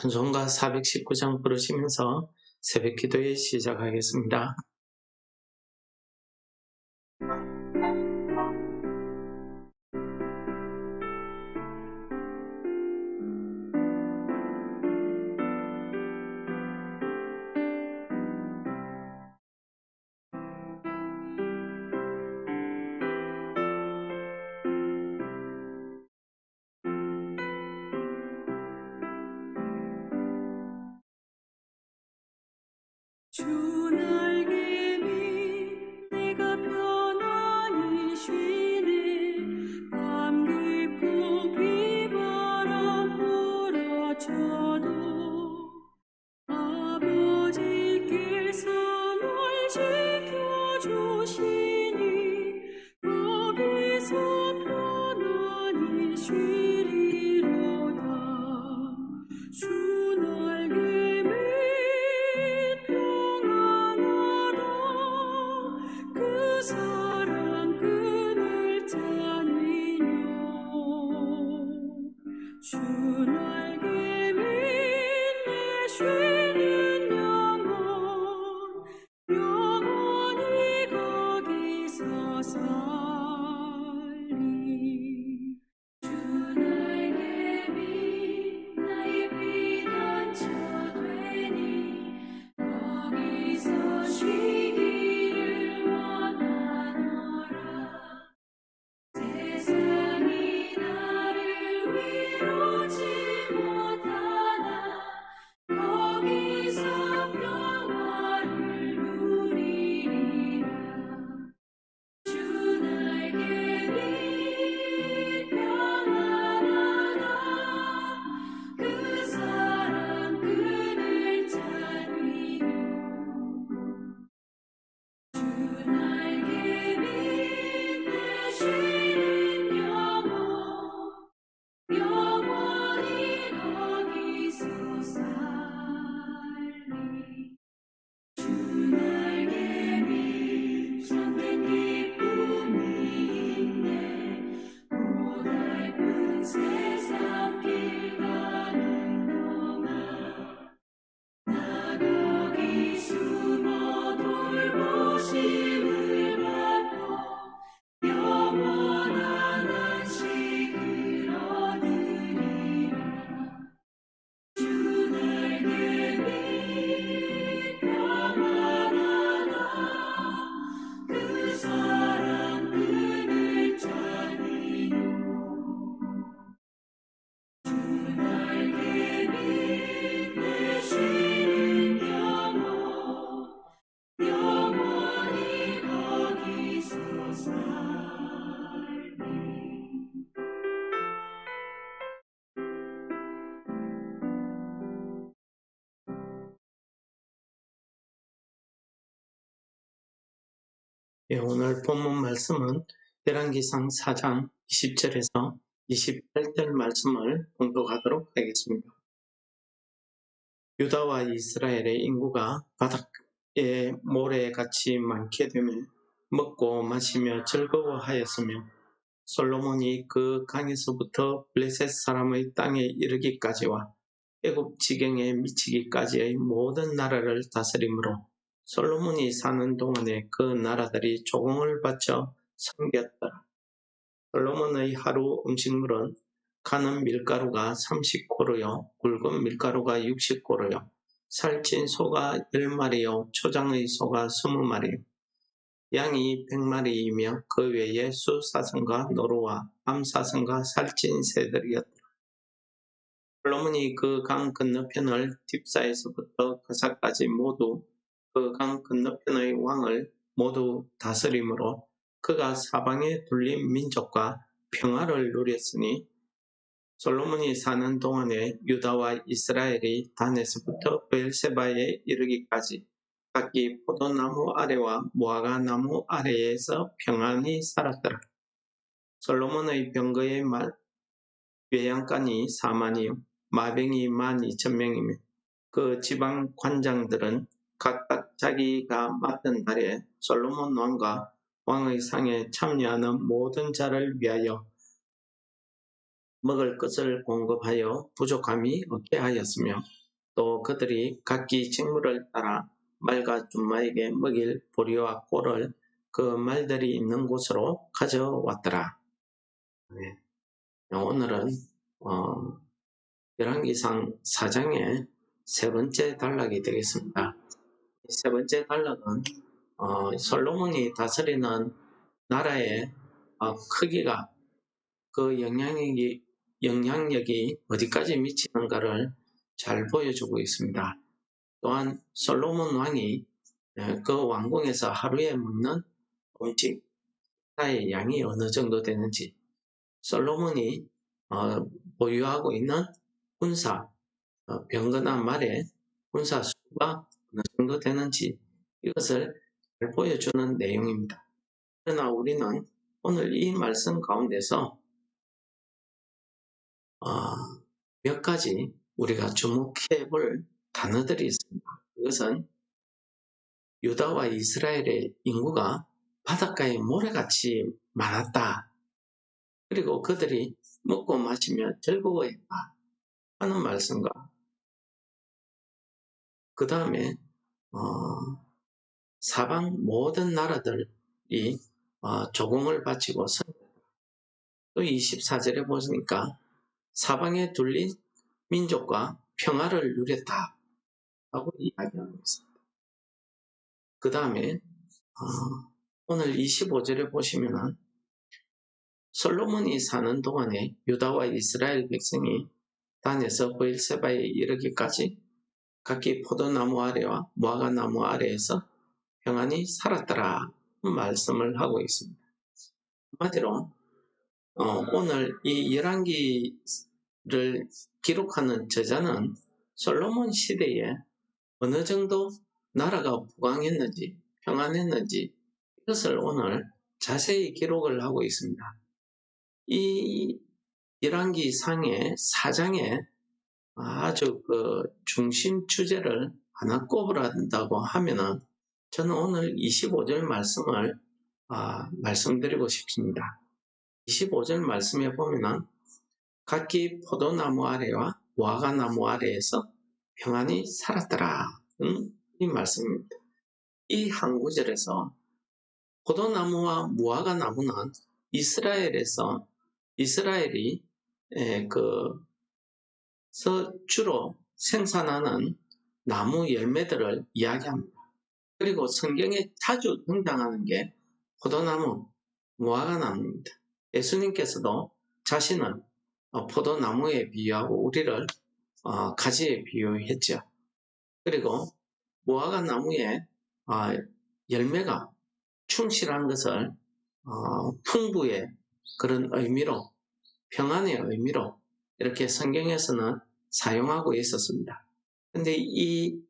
찬송가 419장 부르시면서 새벽 기도에 시작하겠습니다. 주 날개 위 내가 편안히 쉬네. 밤 깊고 비바람 몰아쳐도 아버지께서 날 지켜주시니 거기서 편안히 쉬리로다. 주 날개 밑 평안하다. 그 사랑 끈을 짜니뇨. 주 날개 밑 내 쉬는 영원히 거기서 살리. 주 날개 밑 나의 피난처 되니 거기서 쉬기를 원하노라. 세상이 나를 위로치 못하나 거기서 평화를 누리리라. 주 날개 밑 평안하다. 그 사랑 끈을 짜니요. 주 날개 밑 내 쉬는 영원히 거기서 살리. 주 날개 밑 참된 기쁨이 있네. 고달픈 세상 길 가는 동안 나 거기 숨어 돌보심을 받고 영원한 안식을 얻으리라. 주 날개 밑 평안하다. 그 사랑 끈을 짜니요. 주 날개 밑 내 쉬는 영원히 거기서 살리. 오늘 본문 말씀은 열왕기상 4장 20절에서 28절 말씀을 봉독하도록 하겠습니다. 유다와 이스라엘의 인구가 바다에 모래같이 많게 되며 먹고 마시며 즐거워하였으며 솔로몬이 그 강에서부터 블레셋 사람의 땅에 이르기까지와 애굽 지경에 미치기까지의 모든 나라를 다스림으로 솔로몬이 사는 동안에 그 나라들이 조공을 바쳐 섬겼더라. 솔로몬의 하루 음식물은 가는 밀가루가 30고루요, 굵은 밀가루가 60고루요, 살찐 소가 10마리요, 초장의 소가 20마리요, 양이 100마리이며 그 외에 수사슴과 노루와 암사슴과 살찐 새들이었더라. 솔로몬이 그 강 건너편을 딥사에서부터 가사까지 모두 그 강 건너편의 왕을 모두 다스림으로 그가 사방에 둘린 민족과 평화를 누렸으니 솔로몬이 사는 동안에 유다와 이스라엘이 단에서부터 베엘세바에 이르기까지 각기 포도나무 아래와 무화과 나무 아래에서 평안히 살았더라. 솔로몬의 병거의 외양간이 4만이요 마병이 12,000명이며 그 지방 관장들은 각각 자기가 맡은 달에 솔로몬 왕과 왕의 상에 참여하는 모든 자를 위하여 먹을 것을 공급하여 부족함이 없게 하였으며 또 그들이 각기 직무를 따라 말과 준마에게 먹일 보리와 꼴을 그 말들이 있는 곳으로 가져왔더라. 네. 오늘은 열왕기상 4장의 세 번째 단락이 되겠습니다. 세 번째 단락은 솔로몬이 다스리는 나라의 크기가 그 영향력이 어디까지 미치는가를 잘 보여주고 있습니다. 또한 솔로몬 왕이 그 왕궁에서 하루에 먹는 음식 의 양이 어느 정도 되는지, 솔로몬이 보유하고 있는 군사, 병거나 말의 군사 수가 어느 정도 되는지 이것을 잘 보여주는 내용입니다. 그러나 우리는 오늘 이 말씀 가운데서 몇 가지 우리가 주목해 볼 단어들이 있습니다. 그것은 유다와 이스라엘의 인구가 바닷가에 모래같이 많았다. 그리고 그들이 먹고 마시며 즐거워했다 하는 말씀과 그 다음에 사방 모든 나라들이 조공을 바치고 또 24절에 보니까 사방에 둘린 민족과 평화를 누렸다 하고 이야기하고 있습니다. 그 다음에 오늘 25절에 보시면은 솔로몬이 사는 동안에 유다와 이스라엘 백성이 단에서 브엘세바에 이르기까지 각기 포도나무 아래와 무화과나무 아래에서 평안히 살았더라 말씀을 하고 있습니다. 한마디로 오늘 이 열왕기를 기록하는 저자는 솔로몬 시대에 어느 정도 나라가 부강했는지 평안했는지 이것을 오늘 자세히 기록을 하고 있습니다. 이 열왕기 상의 4장에 아주 그 중심 주제를 하나 꼽으란다고 하면은 저는 오늘 25절 말씀을 말씀드리고 싶습니다. 25절 말씀에 보면은 각기 포도나무 아래와 무화과나무 아래에서 평안히 살았더라. 이 말씀입니다. 이 한 구절에서 포도나무와 무화과나무는 이스라엘이 주로 생산하는 나무 열매들을 이야기합니다. 그리고 성경에 자주 등장하는 게 포도나무, 무화과나무입니다. 예수님께서도 자신을 포도나무에 비유하고 우리를 가지에 비유했죠. 그리고 무화과나무의 열매가 충실한 것을 풍부의 그런 의미로, 평안의 의미로 이렇게 성경에서는 사용하고 있었습니다. 근데 이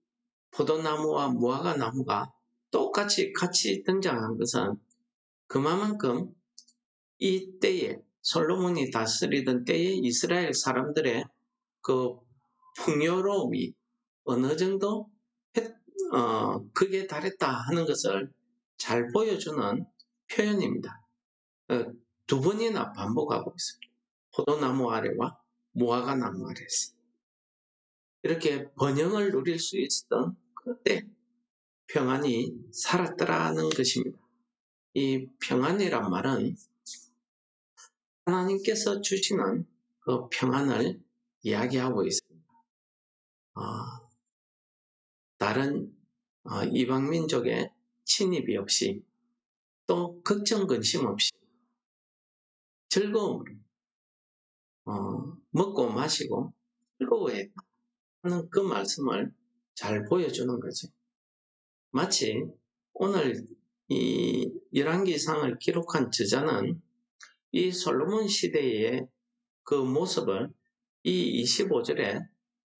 포도나무와 무화과나무가 똑같이 같이 등장한 것은 그만큼 이 때에 솔로몬이 다스리던 때에 이스라엘 사람들의 그 풍요로움이 어느 정도 극에 달했다 하는 것을 잘 보여주는 표현입니다. 두 번이나 반복하고 있습니다. 포도나무 아래와 무화과나무 아래에서 이렇게 번영을 누릴 수 있었던 그때 평안히 살았더라는 것입니다. 이 평안이란 말은 하나님께서 주시는 그 평안을 이야기하고 있습니다. 다른 이방민족의 침입이 없이 또 걱정 근심 없이 즐거움으로 먹고 마시고 즐거워했다 하는 그 말씀을 잘 보여주는 거죠. 마치 오늘 이 열왕기상을 기록한 저자는 이 솔로몬 시대의 그 모습을 이 25절에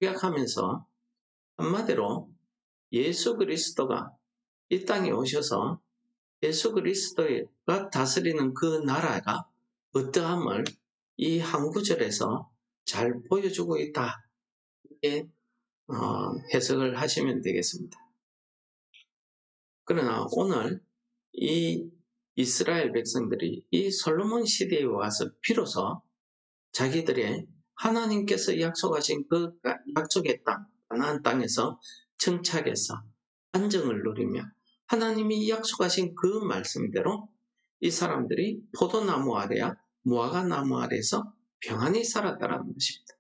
요약하면서 한마디로 예수 그리스도가 이 땅에 오셔서 예수 그리스도가 다스리는 그 나라가 어떠함을 이 한 구절에서 잘 보여주고 있다. 이렇게 해석을 하시면 되겠습니다. 그러나 오늘 이 이스라엘 백성들이 이 솔로몬 시대에 와서 비로소 자기들의 하나님께서 약속하신 그 약속의 땅, 가나안 땅에서 정착해서 안정을 누리며 하나님이 약속하신 그 말씀대로 이 사람들이 포도나무 아래야 무화과 나무 아래에서 평안히 살았다라는 것입니다.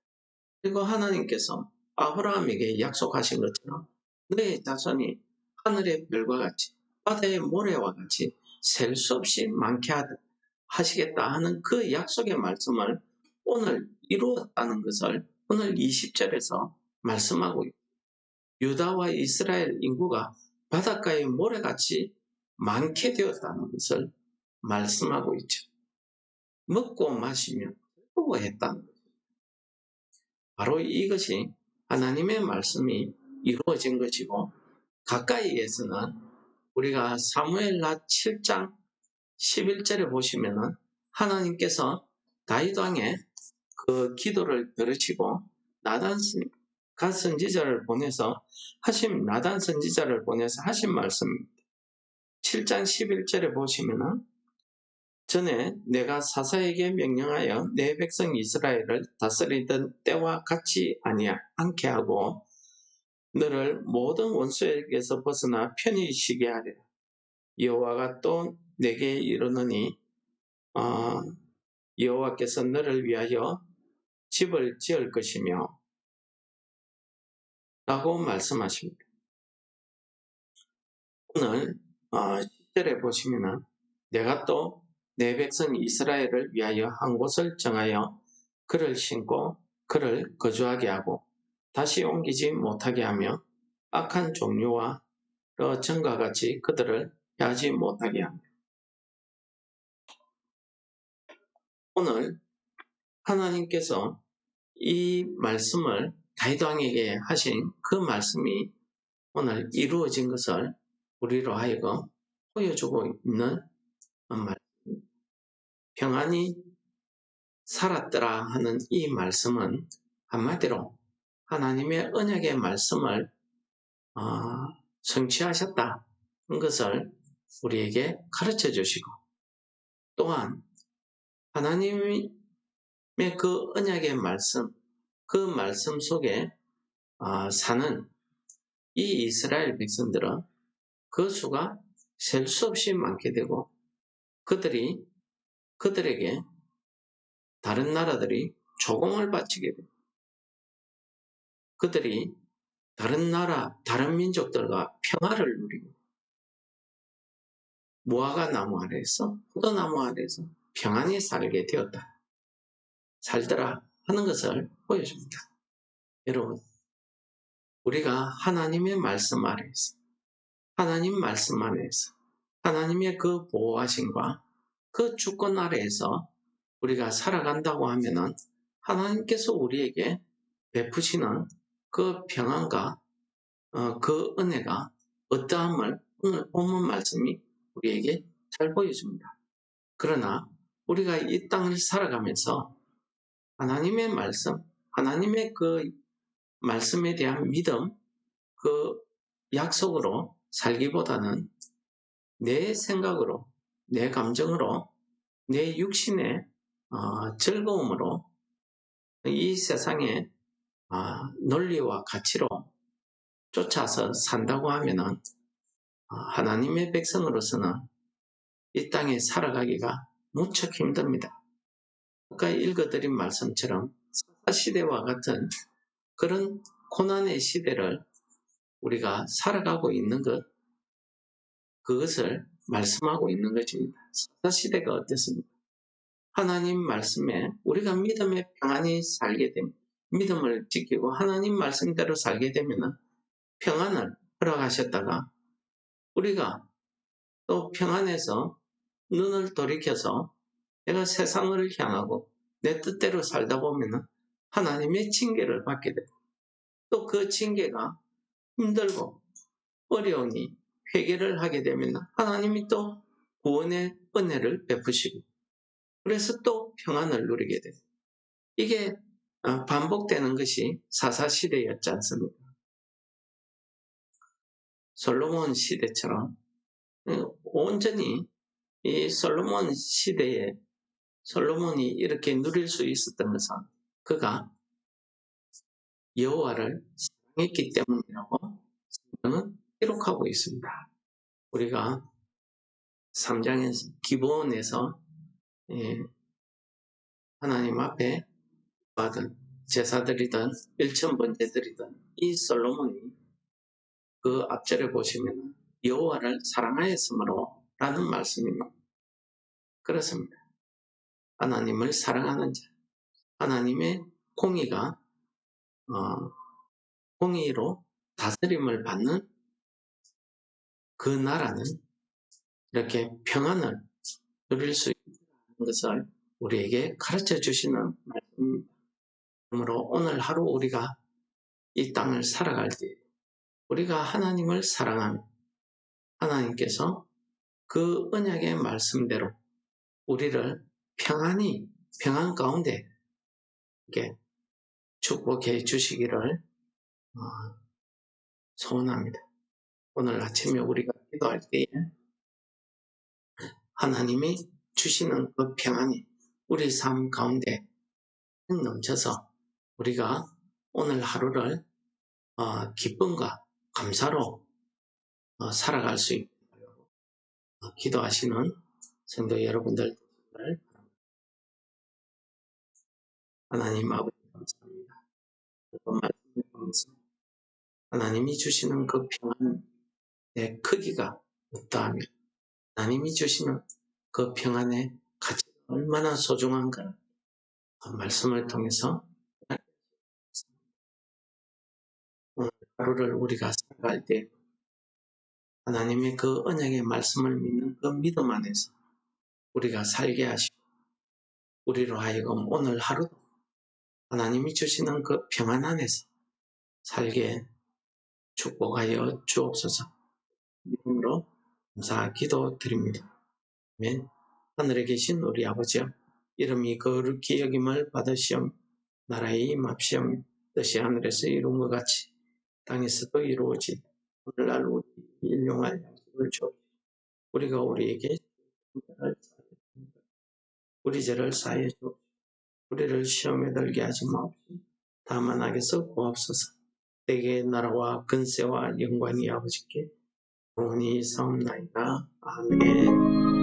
그리고 하나님께서 아브라함에게 약속하신 것처럼 너의 자손이 하늘의 별과 같이 바다의 모래와 같이 셀 수 없이 많게 하시겠다 하는 그 약속의 말씀을 오늘 이루었다는 것을 오늘 20절에서 말씀하고 있습니다. 유다와 이스라엘 인구가 바닷가의 모래같이 많게 되었다는 것을 말씀하고 있죠. 먹고 마시며 수고했다는 것. 바로 이것이 하나님의 말씀이 이루어진 것이고 가까이에서는 우리가 사무엘하 7장 11절에 보시면은 하나님께서 다윗 왕의 그 기도를 들으시고 나단 선지자를 보내서 나단 선지자를 보내서 하신 말씀입니다. 7장 11절에 보시면은 전에 내가 사사에게 명령하여 내 백성 이스라엘을 다스리던 때와 같이 않게 하고 너를 모든 원수에게서 벗어나 편히 쉬게 하리라. 여호와가 또 내게 이르노니 여호와께서 너를 위하여 집을 지을 것이며 라고 말씀하십니다. 오늘 10절에 보시면 내가 또 내 백성 이스라엘을 위하여 한 곳을 정하여 그를 심고 그를 거주하게 하고 다시 옮기지 못하게 하며 악한 종류와 전과 같이 그들을 해하지 못하게 합니다. 오늘 하나님께서 이 말씀을 다윗 왕에게 하신 그 말씀이 오늘 이루어진 것을 우리로 하여금 보여주고 있는 말씀입니다. 평안히 살았더라 하는 이 말씀은 한마디로 하나님의 언약의 말씀을 성취하셨다는 것을 우리에게 가르쳐 주시고 또한 하나님의 그 언약의 말씀, 그 말씀 속에 사는 이 이스라엘 백성들은 그 수가 셀 수 없이 많게 되고 그들에게 다른 나라들이 조공을 바치게 됩니다. 그들이 다른 나라, 다른 민족들과 평화를 누리고 무화과 나무 아래에서 포도나무 아래에서 평안히 살더라 하는 것을 보여줍니다. 여러분, 우리가 하나님의 말씀 아래에서 하나님 말씀 안에서 하나님의 그 보호하심과 그 주권 아래에서 우리가 살아간다고 하면은 하나님께서 우리에게 베푸시는 그 평안과 그 은혜가 어떠함을 오늘 본문 말씀이 우리에게 잘 보여줍니다. 그러나 우리가 이 땅을 살아가면서 하나님의 말씀, 하나님의 그 말씀에 대한 믿음, 그 약속으로 살기보다는 내 생각으로, 내 감정으로, 내 육신의 즐거움으로 이 세상의 논리와 가치로 쫓아서 산다고 하면은 하나님의 백성으로서는 이 땅에 살아가기가 무척 힘듭니다. 아까 읽어드린 말씀처럼 사사시대와 같은 그런 고난의 시대를 우리가 살아가고 있는 그것을 말씀하고 있는 것입니다. 사사시대가 어땠습니까? 하나님 말씀에 우리가 믿음에 평안히 살게 됩니다. 믿음을 지키고 하나님 말씀대로 살게 되면 평안을 허락하셨다가 우리가 또 평안해서 눈을 돌이켜서 내가 세상을 향하고 내 뜻대로 살다 보면 하나님의 징계를 받게 됩니다. 또 그 징계가 힘들고 어려우니 회개를 하게 되면 하나님이 또 구원의 은혜를 베푸시고 그래서 또 평안을 누리게 됩니다. 이게 반복되는 것이 사사시대였지 않습니까? 솔로몬 시대처럼 온전히 이 솔로몬 시대에 솔로몬이 이렇게 누릴 수 있었던 것은 그가 여호와를 사랑했기 때문이라고 성경은 기록하고 있습니다. 우리가 3장에서 기브온에서 하나님 앞에 받은 제사드리던 일천번제드리던 이 솔로몬이 그 앞절에 보시면 여호와를 사랑하였으므로 라는 말씀이 나옵니다. 그렇습니다. 하나님을 사랑하는 자, 하나님의 공의로 다스림을 받는 그 나라는 이렇게 평안을 누릴 수 있는 것을 우리에게 가르쳐 주시는 말씀입니다. 그러므로 오늘 하루 우리가 이 땅을 살아갈 때 우리가 하나님을 사랑하며 하나님께서 그 언약의 말씀대로 우리를 평안 가운데 이렇게 축복해 주시기를 소원합니다. 오늘 아침에 우리가 기도할 때에 하나님이 주시는 그 평안이 우리 삶 가운데 넘쳐서 우리가 오늘 하루를 기쁨과 감사로 살아갈 수 있도록 기도하시는 성도 여러분들, 하나님 아버지 감사합니다. 그 말씀을 통해서 하나님이 주시는 그 평안의 크기가 없다하며 하나님이 주시는 그 평안의 가치가 얼마나 소중한가 그 말씀을 통해서 오늘 하루를 우리가 살아갈 때 하나님의 그 언약의 말씀을 믿는 그 믿음 안에서 우리가 살게 하시고 우리로 하여금 오늘 하루도 하나님이 주시는 그 평안 안에서 살게 축복하여 주옵소서. 믿음으로 감사 기도드립니다. 아멘. 하늘에 계신 우리 아버지여, 이름이 거룩히 여김을 받으시험, 나라에 임합시험, 뜻이 하늘에서 이룬 것 같이 땅에서도 이루어지. 오늘날 우리 일용할 양식을 주옵시고 우리가 우리에게 우리 죄를 사하여 주옵시고 우리를 시험에 들게 하지 마옵시고 다만 악에서 구하옵소서. 내게 나라와 근세와 영광이 아버지께 영원히 사옵나이다. 아멘.